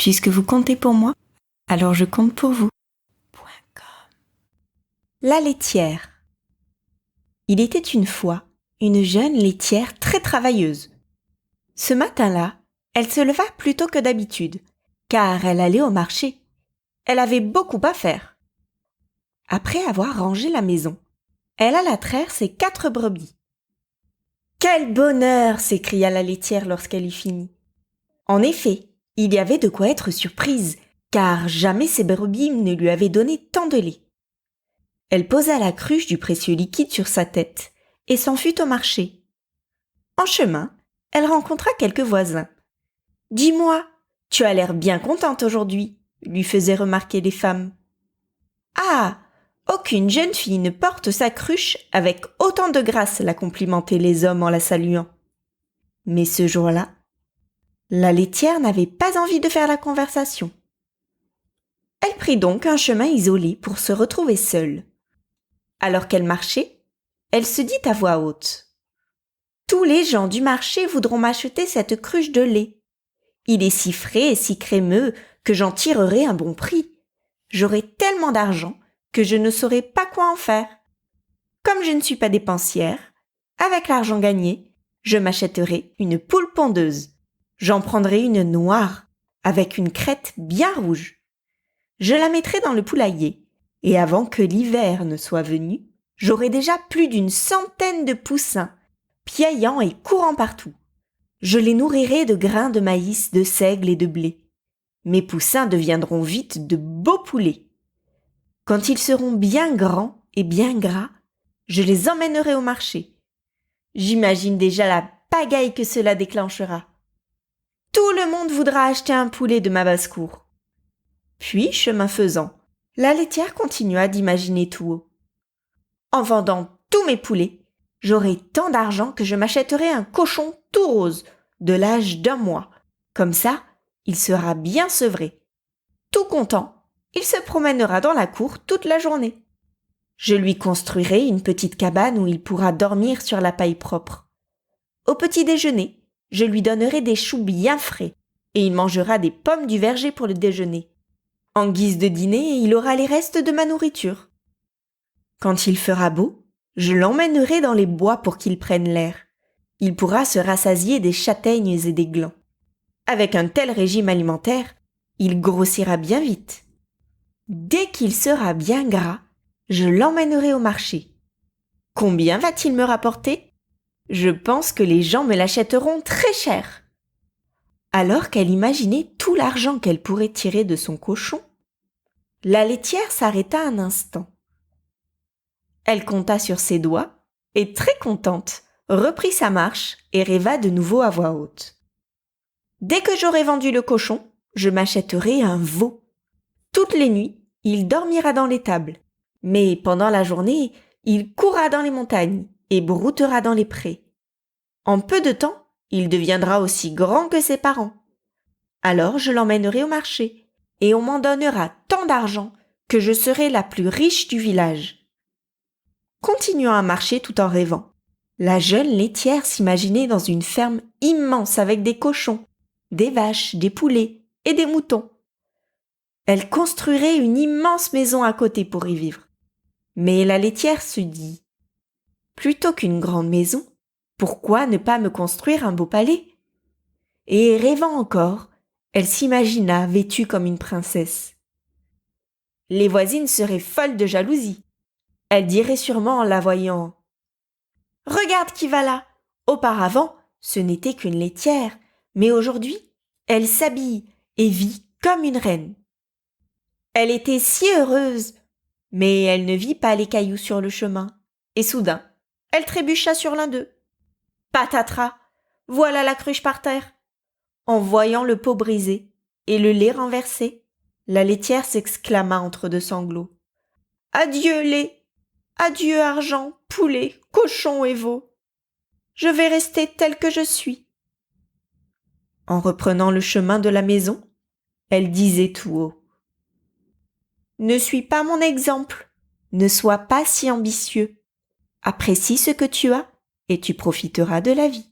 Puisque vous comptez pour moi, alors je compte pour vous. La laitière. Il était une fois une jeune laitière très travailleuse. Ce matin-là, elle se leva plus tôt que d'habitude, car elle allait au marché. Elle avait beaucoup à faire. Après avoir rangé la maison, elle alla traire ses 4 brebis. « Quel bonheur !» s'écria la laitière lorsqu'elle y finit. En effet, il y avait de quoi être surprise, car jamais ses brebis ne lui avaient donné tant de lait. Elle posa la cruche du précieux liquide sur sa tête et s'en fut au marché. En chemin, elle rencontra quelques voisins. « Dis-moi, tu as l'air bien contente aujourd'hui », lui faisaient remarquer les femmes. « Ah, aucune jeune fille ne porte sa cruche avec autant de grâce », la complimentaient les hommes en la saluant. Mais ce jour-là, la laitière n'avait pas envie de faire la conversation. Elle prit donc un chemin isolé pour se retrouver seule. Alors qu'elle marchait, elle se dit à voix haute : « Tous les gens du marché voudront m'acheter cette cruche de lait. Il est si frais et si crémeux que j'en tirerai un bon prix. J'aurai tellement d'argent que je ne saurais pas quoi en faire. Comme je ne suis pas dépensière, avec l'argent gagné, je m'achèterai une poule pondeuse. J'en prendrai une noire, avec une crête bien rouge. Je la mettrai dans le poulailler, et avant que l'hiver ne soit venu, j'aurai déjà plus d'une centaine de poussins, piaillant et courant partout. Je les nourrirai de grains de maïs, de seigle et de blé. Mes poussins deviendront vite de beaux poulets. Quand ils seront bien grands et bien gras, je les emmènerai au marché. J'imagine déjà la pagaille que cela déclenchera. Tout le monde voudra acheter un poulet de ma basse-cour. » Puis, chemin faisant, la laitière continua d'imaginer tout haut. « En vendant tous mes poulets, j'aurai tant d'argent que je m'achèterai un cochon tout rose, de l'âge d'1 mois. Comme ça, il sera bien sevré. Tout content, il se promènera dans la cour toute la journée. Je lui construirai une petite cabane où il pourra dormir sur la paille propre. Au petit déjeuner, je lui donnerai des choux bien frais et il mangera des pommes du verger pour le déjeuner. En guise de dîner, il aura les restes de ma nourriture. Quand il fera beau, je l'emmènerai dans les bois pour qu'il prenne l'air. Il pourra se rassasier des châtaignes et des glands. Avec un tel régime alimentaire, il grossira bien vite. Dès qu'il sera bien gras, je l'emmènerai au marché. Combien va-t-il me rapporter ? Je pense que les gens me l'achèteront très cher. » Alors qu'elle imaginait tout l'argent qu'elle pourrait tirer de son cochon, la laitière s'arrêta un instant. Elle compta sur ses doigts et, très contente, reprit sa marche et rêva de nouveau à voix haute. « Dès que j'aurai vendu le cochon, je m'achèterai un veau. Toutes les nuits, il dormira dans l'étable, mais pendant la journée, il courra dans les montagnes et broutera dans les prés. En peu de temps, il deviendra aussi grand que ses parents. Alors je l'emmènerai au marché et on m'en donnera tant d'argent que je serai la plus riche du village. » Continuant à marcher tout en rêvant, la jeune laitière s'imaginait dans une ferme immense avec des cochons, des vaches, des poulets et des moutons. Elle construirait une immense maison à côté pour y vivre. Mais la laitière se dit : « Plutôt qu'une grande maison, pourquoi ne pas me construire un beau palais ? » Et rêvant encore, elle s'imagina vêtue comme une princesse. Les voisines seraient folles de jalousie. Elles diraient sûrement en la voyant : « Regarde qui va là ! Auparavant, ce n'était qu'une laitière, mais aujourd'hui, elle s'habille et vit comme une reine. » Elle était si heureuse, mais elle ne vit pas les cailloux sur le chemin. Et soudain, elle trébucha sur l'un d'eux. Patatras, voilà la cruche par terre. En voyant le pot brisé et le lait renversé, la laitière s'exclama entre 2 sanglots : « Adieu lait, adieu argent, poulet, cochon et veau. Je vais rester telle que je suis. » En reprenant le chemin de la maison, elle disait tout haut : « Ne suis pas mon exemple, ne sois pas si ambitieux. Apprécie ce que tu as et tu profiteras de la vie. »